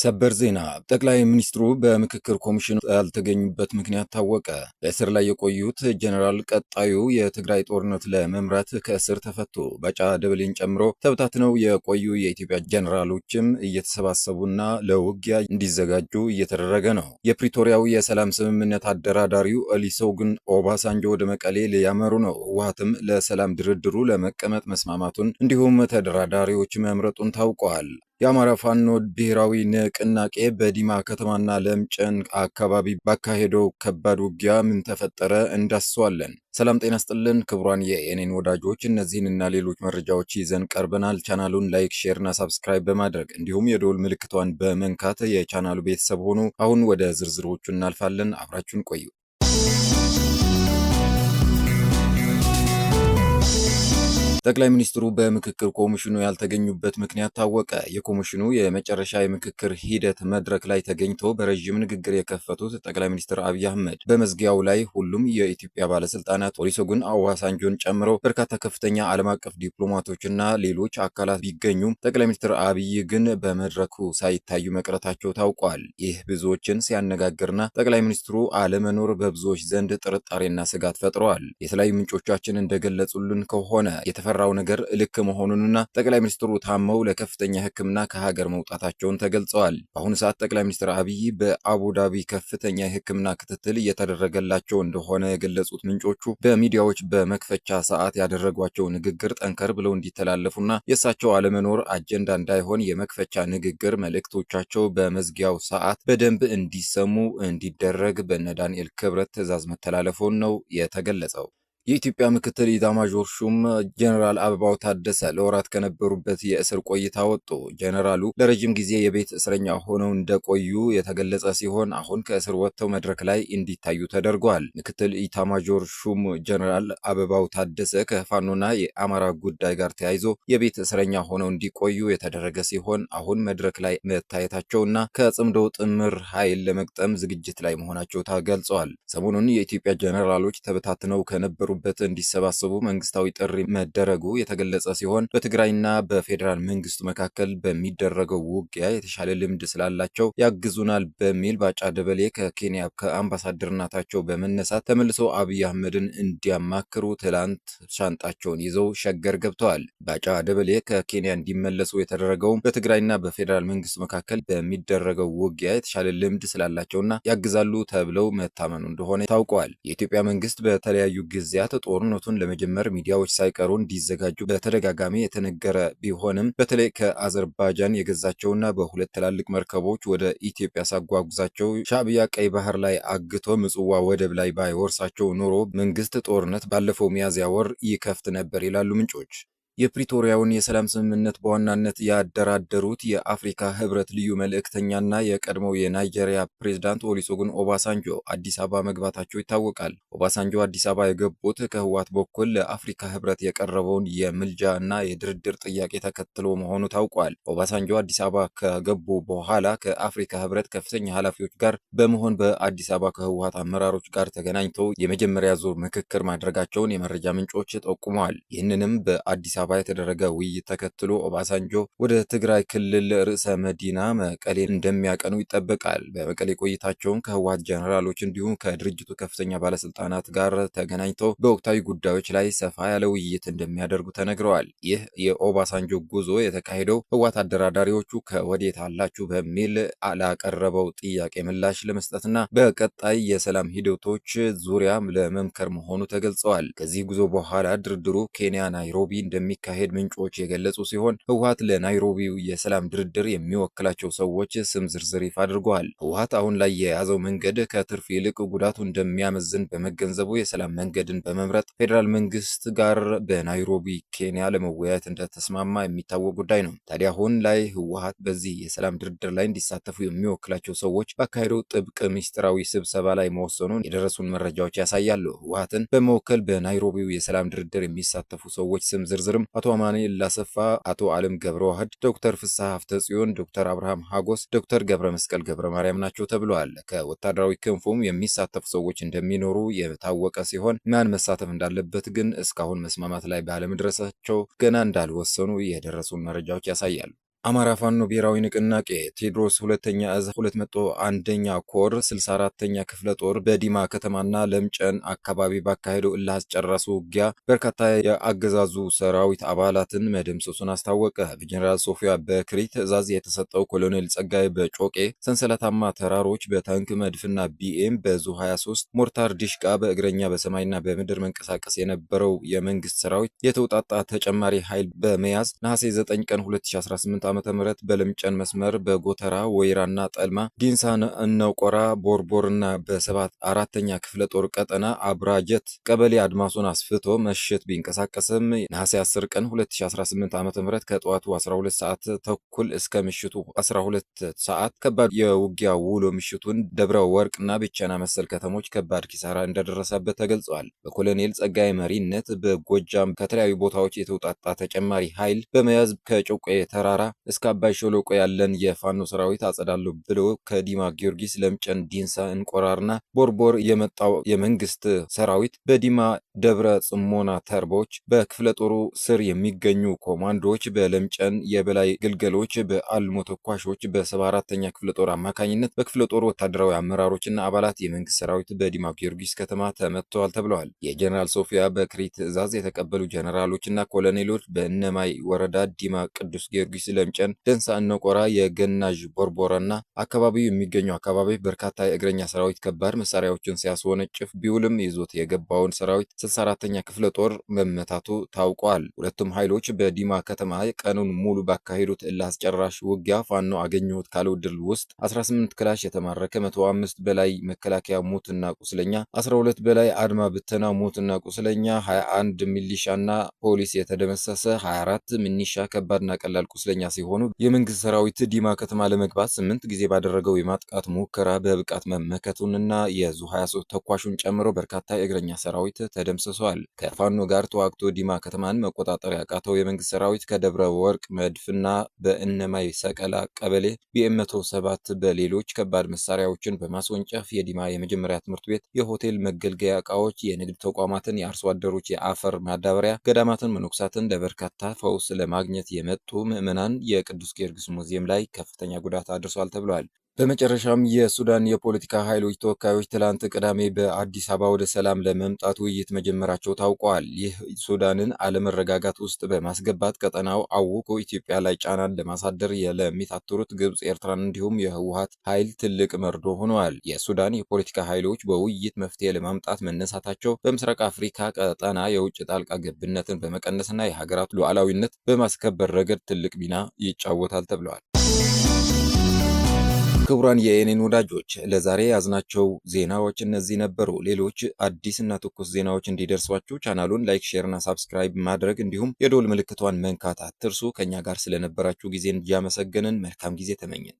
ሰበር ዜና ጠቅላይ ሚኒስትሩ በምክክር ኮሚሽኑ ያልተገኙበት ምክንያት ታወቀ። በእስር ላይ የቆዩት ጀነራል ቀጣዩ የትግራይ ጦርነት ለመምራት ከእስር ተፈቱ። ባጫ ደበሌን ጨምሮ ተበታትነው የቆዩ የኢትዮጵያ ጀነራሎችም እየተሰባሰቡና ለውጊያ እንዲዘጋጁ እየተደረገ ነው። የፕሪቶሪያው የሰላም ስምምነት አደራዳሪው ኦሉሴጉን ኦባሳንጆ ወደ መቀሌ ሊያመሩ ነው። ህወሓትም ለሰላም ድርድሩ ለመቀመጥ መስማማቱን እንዲሁም ተደራዳሪዎች መምረጡን ታውቋል። የአማራ ፋኖ ብሔራዊ ንቅናቄ በዲማ ከተማና ለምጨን አካባቢ ባካሄደው ከባድ ውጊያ ምን ተፈጠረ እንዳስሰዋለን። ሰላም ጤና ስጥልን ክቡራን የኤኔን ወዳጆች፣ እነዚህንና ሌሎች መረጃዎች ይዘን ቀርበናል። ቻናሉን ላይክ፣ ሼር እና ሳብስክራይብ በማድረግ እንዲሁም የደወል ምልክቷን በመንካት የቻናሉ ቤተሰብ ሆኑ። አሁን ወደ ዝርዝሮቹ እናልፋለን። አብራችሁን ቆዩ። ጠቅላይ ሚኒስትሩ በምክክር ኮሚሽኑ ያልተገኙበት ምክንያት ታወቀ። የኮሚሽኑ የመጨረሻ የምክክር ሂደት መድረክ ላይ ተገኝቶ በረዥም ንግግር የከፈቱት ጠቅላይ ሚኒስትር አብይ አህመድ በመዝጊያው ላይ ሁሉም የኢትዮጵያ ባለስልጣናት ኦሉሴጉን ኦባሳንጆን ጨምሮ በርካታ ከፍተኛ ዓለም አቀፍ ዲፕሎማቶችና ሌሎች አካላት ቢገኙም ጠቅላይ ሚኒስትር አብይ ግን በመድረኩ ሳይታዩ መቅረታቸው ታውቋል። ይህ ብዙዎችን ሲያነጋግርና ጠቅላይ ሚኒስትሩ አለመኖር በብዙዎች ዘንድ ጥርጣሬና ስጋት ፈጥረዋል። የተለያዩ ምንጮቻችን እንደገለጹልን ከሆነ የተፈራው ነገር ልክ መሆኑንና ጠቅላይ ሚኒስትሩ ታመው ለከፍተኛ ሕክምና ከሀገር መውጣታቸውን ተገልጸዋል። በአሁኑ ሰዓት ጠቅላይ ሚኒስትር አብይ በአቡዳቢ ከፍተኛ የሕክምና ክትትል እየተደረገላቸው እንደሆነ የገለጹት ምንጮቹ በሚዲያዎች በመክፈቻ ሰዓት ያደረጓቸው ንግግር ጠንከር ብለው እንዲተላለፉና የእሳቸው አለመኖር አጀንዳ እንዳይሆን የመክፈቻ ንግግር መልእክቶቻቸው በመዝጊያው ሰዓት በደንብ እንዲሰሙ እንዲደረግ በነ ዳንኤል ክብረት ትዕዛዝ መተላለፉን ነው የተገለጸው። የኢትዮጵያ ምክትል ኢታማዦር ሹም ጀነራል አበባው ታደሰ ለወራት ከነበሩበት የእስር ቆይታ ወጡ። ጀነራሉ ለረጅም ጊዜ የቤት እስረኛ ሆነው እንደቆዩ የተገለጸ ሲሆን አሁን ከእስር ወጥተው መድረክ ላይ እንዲታዩ ተደርጓል። ምክትል ኢታማዦር ሹም ጀነራል አበባው ታደሰ ከፋኖና የአማራ ጉዳይ ጋር ተያይዞ የቤት እስረኛ ሆነው እንዲቆዩ የተደረገ ሲሆን አሁን መድረክ ላይ መታየታቸውና ከጽምዶ ጥምር ኃይል ለመግጠም ዝግጅት ላይ መሆናቸው ተገልጸዋል። ሰሞኑን የኢትዮጵያ ጀነራሎች ተበታትነው ከነበሩ እንዲሰባሰቡ መንግስታዊ ጥሪ መደረጉ የተገለጸ ሲሆን በትግራይና በፌዴራል መንግስቱ መካከል በሚደረገው ውጊያ የተሻለ ልምድ ስላላቸው ያግዙናል በሚል ባጫ ደበሌ ከኬንያ ከአምባሳደርነታቸው በመነሳት ተመልሶ አብይ አህመድን እንዲያማክሩ ትላንት ሻንጣቸውን ይዘው ሸገር ገብተዋል። ባጫ ደበሌ ከኬንያ እንዲመለሱ የተደረገው በትግራይና በፌዴራል መንግስቱ መካከል በሚደረገው ውጊያ የተሻለ ልምድ ስላላቸውና ያግዛሉ ተብለው መታመኑ እንደሆነ ታውቋል። የኢትዮጵያ መንግስት በተለያዩ ጊዜያት ጦርነቱን ለመጀመር ሚዲያዎች ሳይቀሩ እንዲዘጋጁ በተደጋጋሚ የተነገረ ቢሆንም በተለይ ከአዘርባይጃን የገዛቸውና በሁለት ትላልቅ መርከቦች ወደ ኢትዮጵያ ሳጓጉዛቸው ሻዕቢያ ቀይ ባህር ላይ አግቶ ምጽዋ ወደብ ላይ ባይወርሳቸው ኖሮ መንግስት ጦርነት ባለፈው ሚያዝያ ወር ይከፍት ነበር ይላሉ ምንጮች። የፕሪቶሪያውን የሰላም ስምምነት በዋናነት ያደራደሩት የአፍሪካ ህብረት ልዩ መልእክተኛና የቀድሞው የናይጄሪያ ፕሬዝዳንት ኦሉሴጉን ኦባሳንጆ አዲስ አበባ መግባታቸው ይታወቃል። ኦባሳንጆ አዲስ አበባ የገቡት ከህወሓት በኩል ለአፍሪካ ህብረት የቀረበውን የምልጃ እና የድርድር ጥያቄ ተከትሎ መሆኑ ታውቋል። ኦባሳንጆ አዲስ አበባ ከገቡ በኋላ ከአፍሪካ ህብረት ከፍተኛ ኃላፊዎች ጋር በመሆን በአዲስ አበባ ከህወሓት አመራሮች ጋር ተገናኝተው የመጀመሪያ ዙር ምክክር ማድረጋቸውን የመረጃ ምንጮች ጠቁመዋል። ይህንንም በአዲስ አበባ የተደረገ ውይይት ተከትሎ ኦባሳንጆ ወደ ትግራይ ክልል ርዕሰ መዲና መቀሌ እንደሚያቀኑ ይጠበቃል። በመቀሌ ቆይታቸውን ከህወሓት ጀነራሎች እንዲሁም ከድርጅቱ ከፍተኛ ባለስልጣናት ጋር ተገናኝተው በወቅታዊ ጉዳዮች ላይ ሰፋ ያለ ውይይት እንደሚያደርጉ ተነግረዋል። ይህ የኦባሳንጆ ጉዞ የተካሄደው ህወሓት አደራዳሪዎቹ ከወዴት አላችሁ በሚል ላቀረበው ጥያቄ ምላሽ ለመስጠትና በቀጣይ የሰላም ሂደቶች ዙሪያ ለመምከር መሆኑ ተገልጸዋል። ከዚህ ጉዞ በኋላ ድርድሩ ኬንያ ናይሮቢ እንደሚካሄድ ምንጮች የገለጹ ሲሆን ህወሓት ለናይሮቢው የሰላም ድርድር የሚወክላቸው ሰዎች ስም ዝርዝር ይፋ አድርገዋል። ህወሓት አሁን ላይ የያዘው መንገድ ከትርፍ ይልቅ ጉዳቱ እንደሚያመዝን በመገንዘቡ የሰላም መንገድን በመምረጥ ፌዴራል መንግስት ጋር በናይሮቢ ኬንያ ለመወያየት እንደተስማማ የሚታወቅ ጉዳይ ነው። ታዲያ አሁን ላይ ህወሓት በዚህ የሰላም ድርድር ላይ እንዲሳተፉ የሚወክላቸው ሰዎች ባካሄደው ጥብቅ ምስጢራዊ ስብሰባ ላይ መወሰኑን የደረሱን መረጃዎች ያሳያሉ። ህወሓትን በመወከል በናይሮቢው የሰላም ድርድር የሚሳተፉ ሰዎች ስም ዝርዝርም አቶ አማኑኤል አሰፋ፣ አቶ አለም ገብረዋህድ፣ ዶክተር ፍስሐ ሀብተጽዮን፣ ዶክተር አብርሃም ሀጎስ፣ ዶክተር ገብረ መስቀል ገብረ ማርያም ናቸው ተብለዋል። ከወታደራዊ ክንፉም የሚሳተፉ ሰዎች እንደሚኖሩ የታወቀ ሲሆን ማን መሳተፍ እንዳለበት ግን እስካሁን መስማማት ላይ ባለመድረሳቸው ገና እንዳልወሰኑ የደረሱን መረጃዎች ያሳያሉ። አማራ ፋኖ ብሔራዊ ንቅናቄ ቴዎድሮስ ሁለተኛ እዝ 201ኛ ኮር 64ኛ ክፍለ ጦር በዲማ ከተማና ለምጨን አካባቢ ባካሄደው እልህ አስጨራሽ ውጊያ በርካታ የአገዛዙ ሰራዊት አባላትን መደምሰሱን አስታወቀ። በጀኔራል ሶፊያ በክሪ ትዕዛዝ የተሰጠው ኮሎኔል ጸጋይ በጮቄ ሰንሰለታማ ተራሮች በታንክ መድፍና ቢኤም በዙ 23 ሞርታር ዲሽቃ በእግረኛ በሰማይና በምድር መንቀሳቀስ የነበረው የመንግስት ሰራዊት የተውጣጣ ተጨማሪ ኃይል በመያዝ ነሐሴ 9 ቀን 2018 ዓ.ም በለምጨን መስመር በጎተራ ወይራና ጠልማ ዲንሳ እነቆራ ቦርቦርና በ74ኛ ክፍለ ጦር ቀጠና አብራጀት ቀበሌ አድማሱን አስፍቶ ምሽት ቢንቀሳቀስም ነሐሴ 10 ቀን 2018 ዓ.ም ከጠዋቱ 12 ሰዓት ተኩል እስከ ምሽቱ 12 ሰዓት ከባድ የውጊያ ውሎ ምሽቱን ደብረ ወርቅና ብቸና መሰል ከተሞች ከባድ ኪሳራ እንደደረሰበት ተገልጿል። በኮሎኔል ጸጋይ መሪነት በጎጃም ከተለያዩ ቦታዎች የተውጣጣ ተጨማሪ ኃይል በመያዝ ከጮቄ ተራራ እስከ አባይ ሸለቆ ያለን የፋኖ ሰራዊት አጸዳለሁ ብሎ ከዲማ ጊዮርጊስ፣ ለምጨን፣ ዲንሳ፣ እንቆራርና ቦርቦር የመጣው የመንግስት ሰራዊት በዲማ ደብረ ጽሞና ተርቦች በክፍለ ጦሩ ስር የሚገኙ ኮማንዶዎች በለምጨን የበላይ ግልገሎች በአልሞ ተኳሾች በ74ኛ ክፍለ ጦር አማካኝነት በክፍለ ጦሩ ወታደራዊ አመራሮችና አባላት የመንግስት ሰራዊት በዲማ ጊዮርጊስ ከተማ ተመትተዋል ተብለዋል። የጀነራል ሶፊያ በክሪ ትዕዛዝ የተቀበሉ ጀነራሎችና ኮሎኔሎች በእነማይ ወረዳ ዲማ ቅዱስ ጊዮርጊስ፣ ለምጨን፣ ደንሳ፣ እነቆራ፣ የገናዥ ቦርቦራና አካባቢው የሚገኙ አካባቢ በርካታ የእግረኛ ሰራዊት ከባድ መሳሪያዎችን ሲያስወነጭፍ ቢውልም ይዞት የገባውን ሰራዊት 64ኛ ክፍለ ጦር መመታቱ ታውቋል። ሁለቱም ኃይሎች በዲማ ከተማ ቀኑን ሙሉ ባካሄዱት እልህ አስጨራሽ ውጊያ ፋኖ አገኘሁት ካለው ድል ውስጥ 18 ክላሽ የተማረከ፣ 105 በላይ መከላከያ ሙትና ቁስለኛ፣ 12 በላይ አድማ ብተና ሙትና ቁስለኛ፣ 21 ሚሊሻና ፖሊስ የተደመሰሰ፣ 24 ሚኒሻ ከባድና ቀላል ቁስለኛ ሲሆኑ የመንግስት ሰራዊት ዲማ ከተማ ለመግባት 8 ጊዜ ባደረገው የማጥቃት ሙከራ በብቃት መመከቱንና የዙ 23 ተኳሹን ጨምሮ በርካታ የእግረኛ ሰራዊት ተደምስሷል። ከፋኖ ጋር ተዋግቶ ዲማ ከተማን መቆጣጠር ያቃተው የመንግስት ሰራዊት ከደብረ ወርቅ መድፍና በእነማይ ሰቀላ ቀበሌ ቢኤም107 በሌሎች ከባድ መሳሪያዎችን በማስወንጨፍ የዲማ የመጀመሪያ ትምህርት ቤት፣ የሆቴል መገልገያ ዕቃዎች፣ የንግድ ተቋማትን፣ የአርሶ አደሮች የአፈር ማዳበሪያ ገዳማትን፣ መነኮሳትን ለበርካታ ፈውስ ለማግኘት የመጡ ምዕመናን የቅዱስ ጊዮርጊስ ሙዚየም ላይ ከፍተኛ ጉዳት አድርሷል ተብሏል። በመጨረሻም የሱዳን የፖለቲካ ኃይሎች ተወካዮች ትላንት ቅዳሜ በአዲስ አበባ ወደ ሰላም ለመምጣት ውይይት መጀመራቸው ታውቋል። ይህ ሱዳንን አለመረጋጋት ውስጥ በማስገባት ቀጠናው አውቆ ኢትዮጵያ ላይ ጫናን ለማሳደር ለሚታትሩት ግብጽ፣ ኤርትራን እንዲሁም የህወሓት ኃይል ትልቅ መርዶ ሆነዋል። የሱዳን የፖለቲካ ኃይሎች በውይይት መፍትሄ ለማምጣት መነሳታቸው በምስራቅ አፍሪካ ቀጠና የውጭ ጣልቃ ገብነትን በመቀነስና የሀገራቱ ሉዓላዊነት በማስከበር ረገድ ትልቅ ሚና ይጫወታል ተብለዋል። ክቡራን የኤኔን ወዳጆች ለዛሬ ያዝናቸው ዜናዎች እነዚህ ነበሩ። ሌሎች አዲስ እና ትኩስ ዜናዎች እንዲደርሷችሁ ቻናሉን ላይክ፣ ሼር እና ሳብስክራይብ ማድረግ እንዲሁም የደወል ምልክቷን መንካት አትርሱ። ከኛ ጋር ስለነበራችሁ ጊዜ እያመሰገንን መልካም ጊዜ ተመኘን።